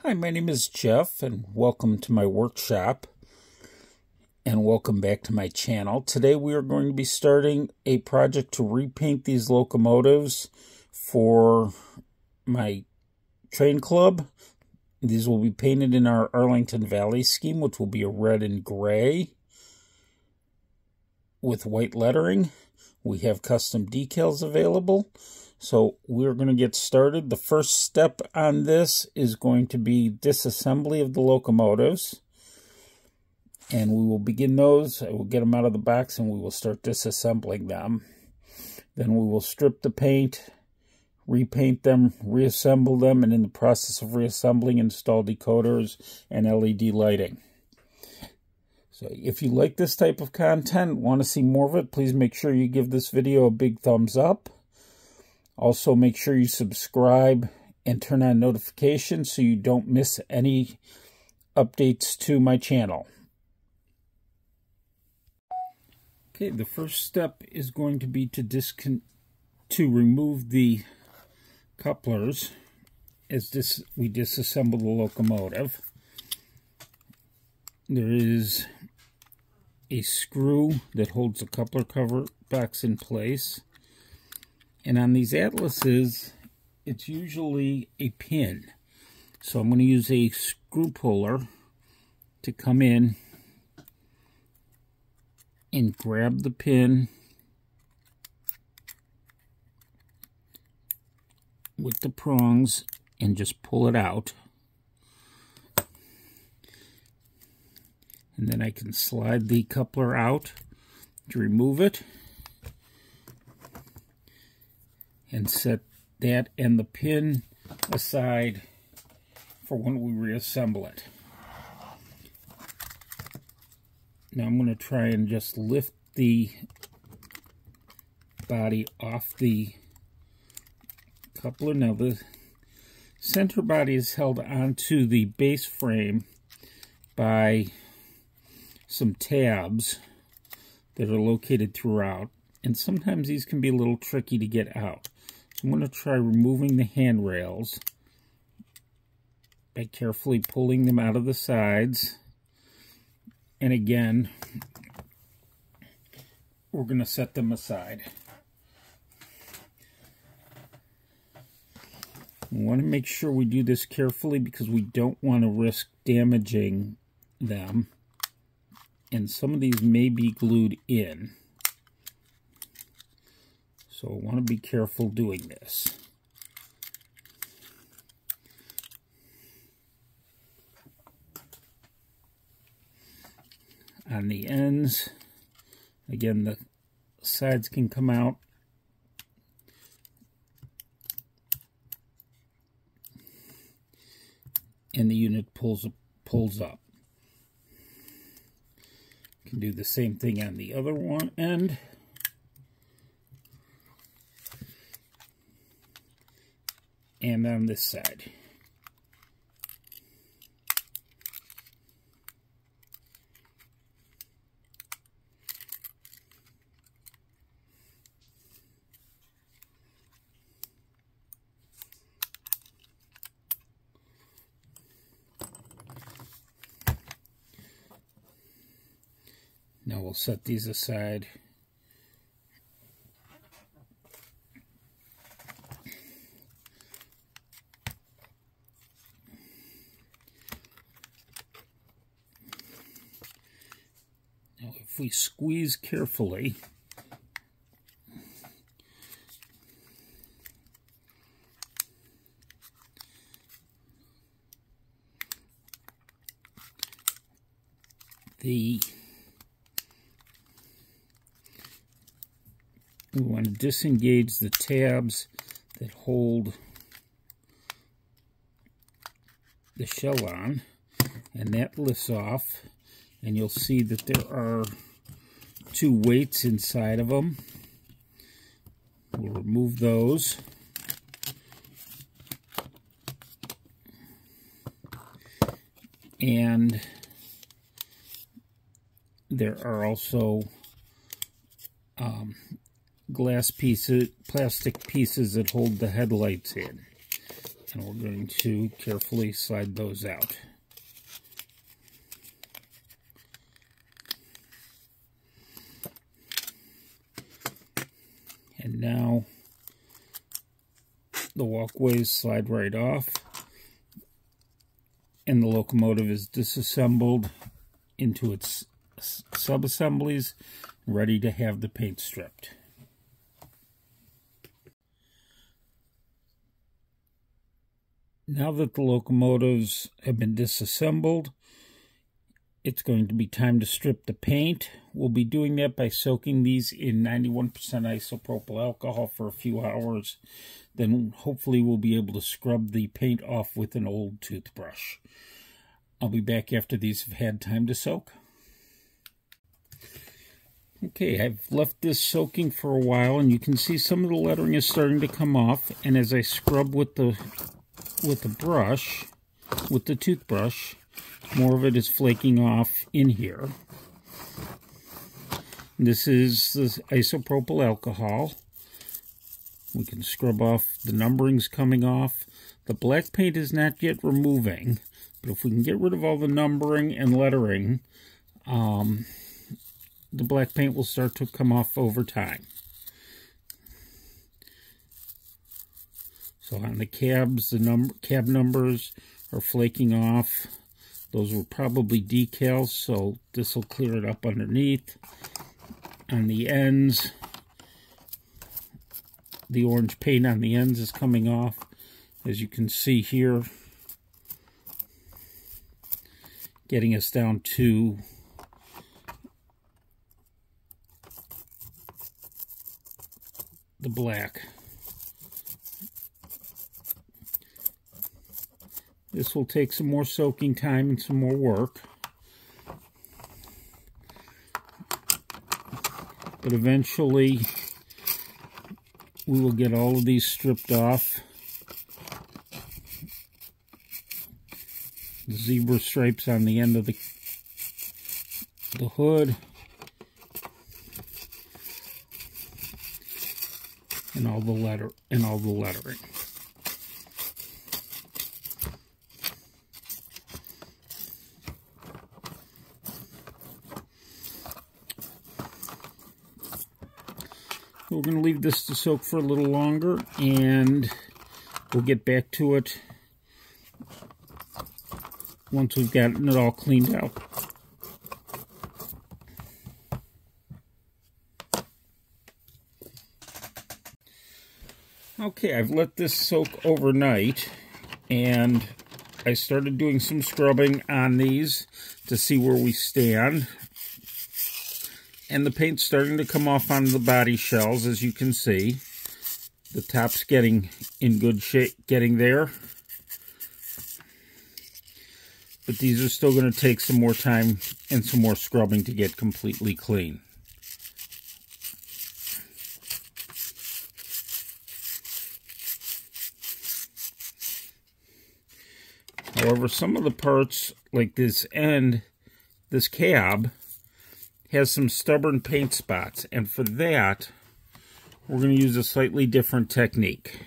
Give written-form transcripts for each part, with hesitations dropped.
Hi, my name is Jeff, and welcome to my workshop, and welcome back to my channel. Today we are going to be starting a project to repaint these locomotives for my train club. These will be painted in our Arlington Valley scheme, which will be a red and gray with white lettering. We have custom decals available. So we're going to get started. The first step on this is going to be disassembly of the locomotives. And we will begin those. I will get them out of the box and we will start disassembling them. Then we will strip the paint, repaint them, reassemble them, and in the process of reassembling, install decoders and LED lighting. So if you like this type of content, want to see more of it, please make sure you give this video a big thumbs up. Also, make sure you subscribe and turn on notifications so you don't miss any updates to my channel. Okay, the first step is going to be to remove the couplers as we disassemble the locomotive. There is a screw that holds the coupler cover box in place. And on these Atlases, it's usually a pin. So I'm going to use a screw puller to come in and grab the pin with the prongs and just pull it out. And then I can slide the coupler out to remove it. And set that and the pin aside for when we reassemble it. Now I'm going to try and just lift the body off the coupler. Now the center body is held onto the base frame by some tabs that are located throughout. And sometimes these can be a little tricky to get out. So I'm going to try removing the handrails by carefully pulling them out of the sides. And again, we're going to set them aside. We want to make sure we do this carefully because we don't want to risk damaging them. And some of these may be glued in. So I want to be careful doing this. On the ends, again, the sides can come out. And the unit pulls up. You can do the same thing on the other one end. And on this side. Now we'll set these aside. If we squeeze carefully, we want to disengage the tabs that hold the shell on, and that lifts off. And you'll see that there are two weights inside of them. We'll remove those. And there are also glass pieces, plastic pieces that hold the headlights in. And we're going to carefully slide those out. And now the walkways slide right off, and the locomotive is disassembled into its sub-assemblies, ready to have the paint stripped. Now that the locomotives have been disassembled, it's going to be time to strip the paint. We'll be doing that by soaking these in 91% isopropyl alcohol for a few hours. Then hopefully we'll be able to scrub the paint off with an old toothbrush. I'll be back after these have had time to soak. Okay, I've left this soaking for a while, and you can see some of the lettering is starting to come off. And as I scrub with the toothbrush, more of it is flaking off in here. This is the isopropyl alcohol. We can scrub off the numberings coming off. The black paint is not yet removing, but if we can get rid of all the numbering and lettering, the black paint will start to come off over time. So on the cabs, the cab numbers are flaking off. Those were probably decals, so this will clear it up underneath. On the ends, the orange paint on the ends is coming off, as you can see here, getting us down to the black. This will take some more soaking time and some more work. But eventually we will get all of these stripped off. The zebra stripes on the end of the hood. And all the lettering. We're going to leave this to soak for a little longer, and we'll get back to it once we've gotten it all cleaned out. Okay, I've let this soak overnight, and I started doing some scrubbing on these to see where we stand. And the paint's starting to come off on the body shells, as you can see. The top's getting in good shape, getting there. But these are still going to take some more time and some more scrubbing to get completely clean. However, some of the parts, like this end, this cab, has some stubborn paint spots, and for that we're going to use a slightly different technique.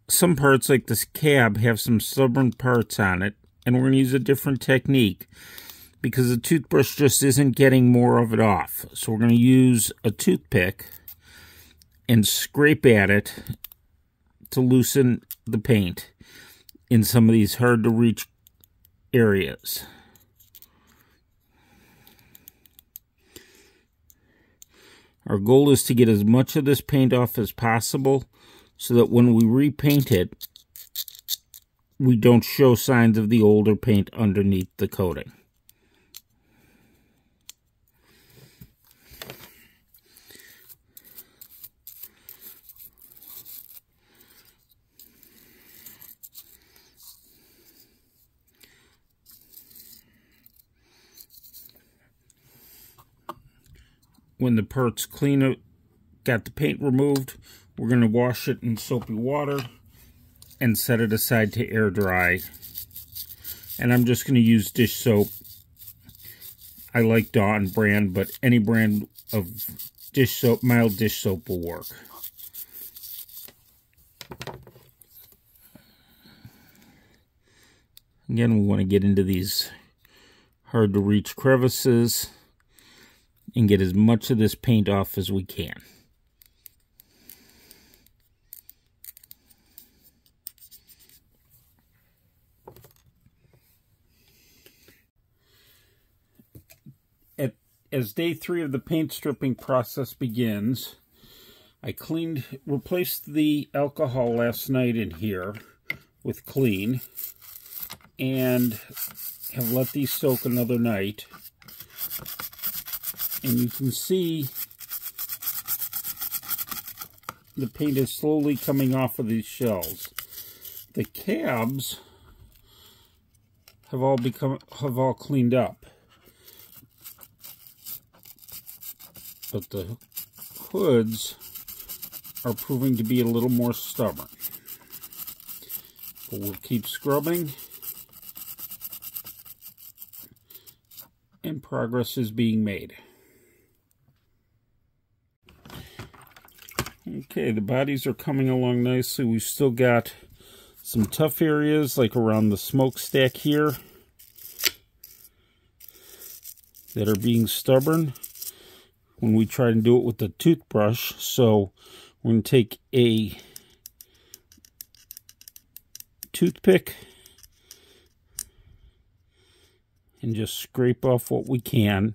Some parts, like this cab, have some stubborn parts on it, and we're going to use a different technique because the toothbrush just isn't getting more of it off. So we're going to use a toothpick and scrape at it to loosen the paint in some of these hard to reach areas. Our goal is to get as much of this paint off as possible so that when we repaint it, we don't show signs of the older paint underneath the coating. When the part's clean, got the paint removed, we're going to wash it in soapy water and set it aside to air dry. And I'm just going to use dish soap. I like Dawn brand, but any brand of dish soap, mild dish soap will work. Again, we want to get into these hard to reach crevices and get as much of this paint off as we can. As day 3 of the paint stripping process begins, I replaced the alcohol last night in here with clean, and have let these soak another night. And you can see the paint is slowly coming off of these shells. The cabs have all cleaned up, but the hoods are proving to be a little more stubborn. But we'll keep scrubbing, and progress is being made. Okay, the bodies are coming along nicely. We've still got some tough areas, like around the smokestack here, that are being stubborn when we try to do it with the toothbrush. So we're going to take a toothpick and just scrape off what we can.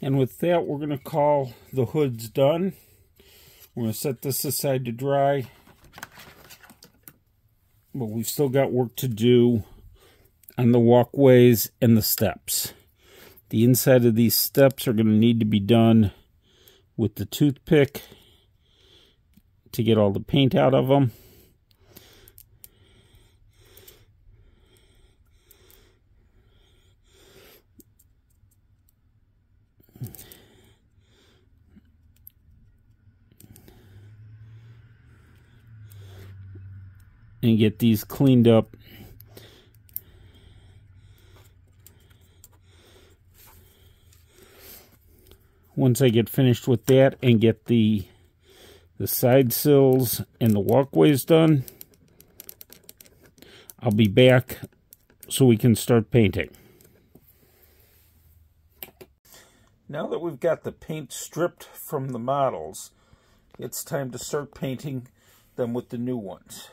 And with that, we're going to call the hoods done. We're going to set this aside to dry. But we've still got work to do on the walkways and the steps. The inside of these steps are going to need to be done with the toothpick to get all the paint out of them. And get these cleaned up. Once I get finished with that and get the side sills and the walkways done, I'll be back so we can start painting. Now that we've got the paint stripped from the models, it's time to start painting them with the new ones.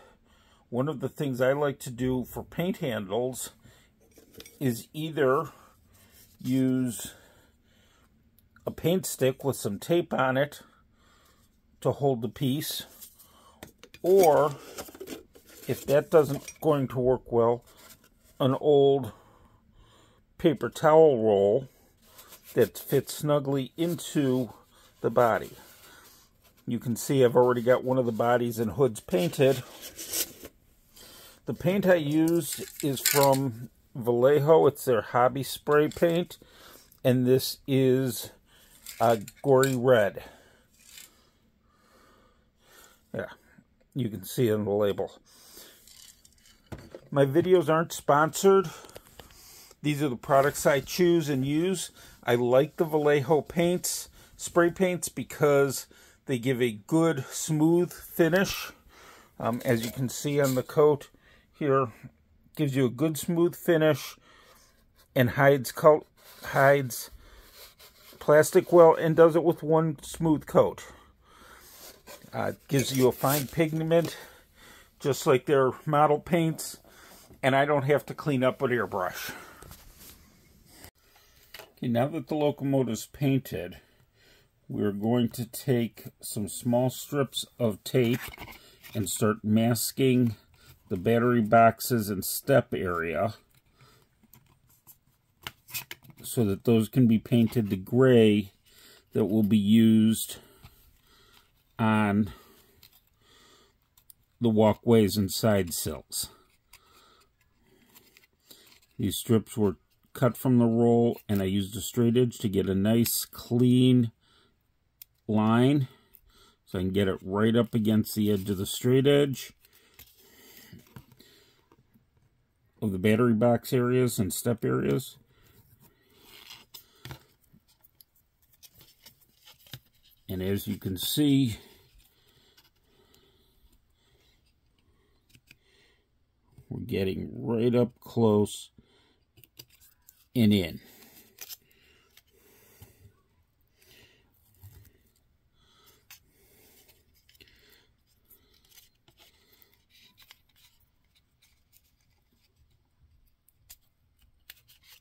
One of the things I like to do for paint handles is either use a paint stick with some tape on it to hold the piece, or if that doesn't going to work well, an old paper towel roll that fits snugly into the body. You can see I've already got one of the bodies and hoods painted. The paint I use is from Vallejo. It's their hobby spray paint, and this is Gory Red. Yeah, you can see it on the label. My videos aren't sponsored. These are the products I choose and use. I like the Vallejo paints, spray paints, because they give a good, smooth finish. As you can see on the coat here, gives you a good smooth finish and hides plastic well and does it with one smooth coat. Gives you a fine pigment just like their model paints, and I don't have to clean up with airbrush. Okay, now that the locomotive's painted, we're going to take some small strips of tape and start masking the battery boxes and step area so that those can be painted to gray that will be used on the walkways and side sills. These strips were cut from the roll, and I used a straight edge to get a nice clean line so I can get it right up against the edge of the straight edge of the battery box areas and step areas. And as you can see, we're getting right up close and in.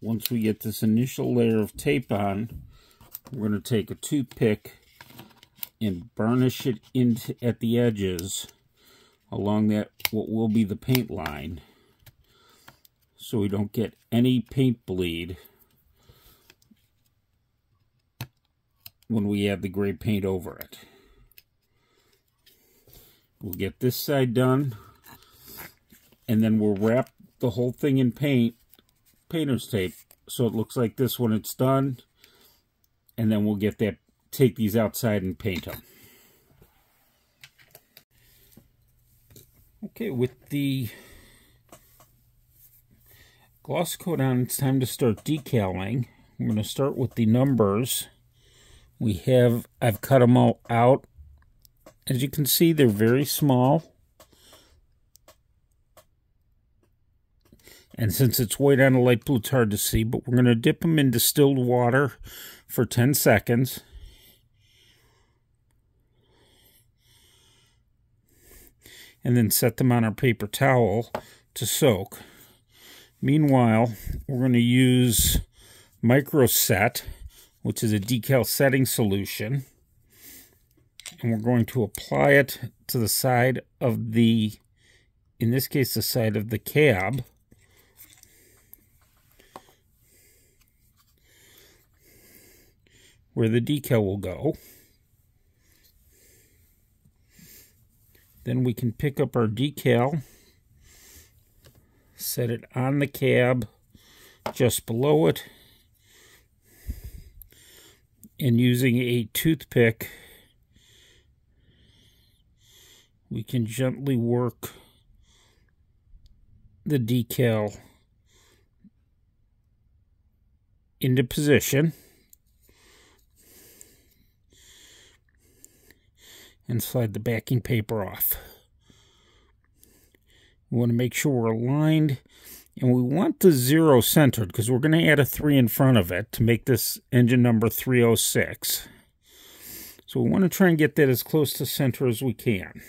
Once we get this initial layer of tape on, we're going to take a toothpick and burnish it into at the edges along that what will be the paint line, so we don't get any paint bleed when we add the gray paint over it. We'll get this side done, and then we'll wrap the whole thing in painter's tape so it looks like this when it's done, and then we'll take these outside and paint them. Okay, with the gloss coat on, it's time to start decaling. I'm going to start with the numbers. I've cut them all out. As you can see, they're very small. And since it's white on a light blue, it's hard to see, but we're going to dip them in distilled water for 10 seconds. And then set them on our paper towel to soak. Meanwhile, we're going to use Microset, which is a decal setting solution. And we're going to apply it to the side of in this case, the side of the cab. Where the decal will go. Then we can pick up our decal, set it on the cab, just below it, and using a toothpick, we can gently work the decal into position. And slide the backing paper off. We want to make sure we're aligned, and we want the 0 centered because we're going to add a 3 in front of it to make this engine number 306. So we want to try and get that as close to center as we can.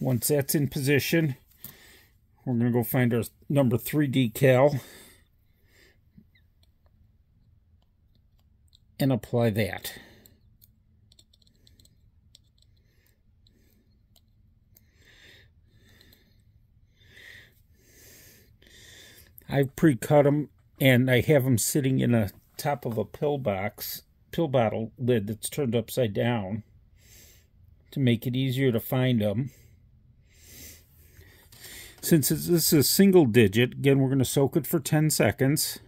Once that's in position, we're going to go find our number 3 decal and apply that. I've pre-cut them, and I have them sitting in a top of a pill bottle lid that's turned upside down to make it easier to find them. Since this is a single digit, again, we're going to soak it for 10 seconds.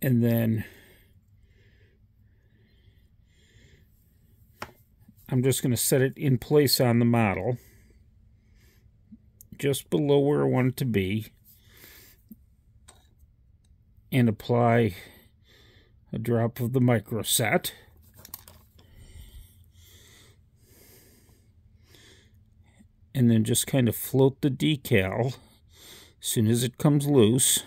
And then I'm just going to set it in place on the model, just below where I want it to be, and apply a drop of the Microset. and then just kind of float the decal as soon as it comes loose.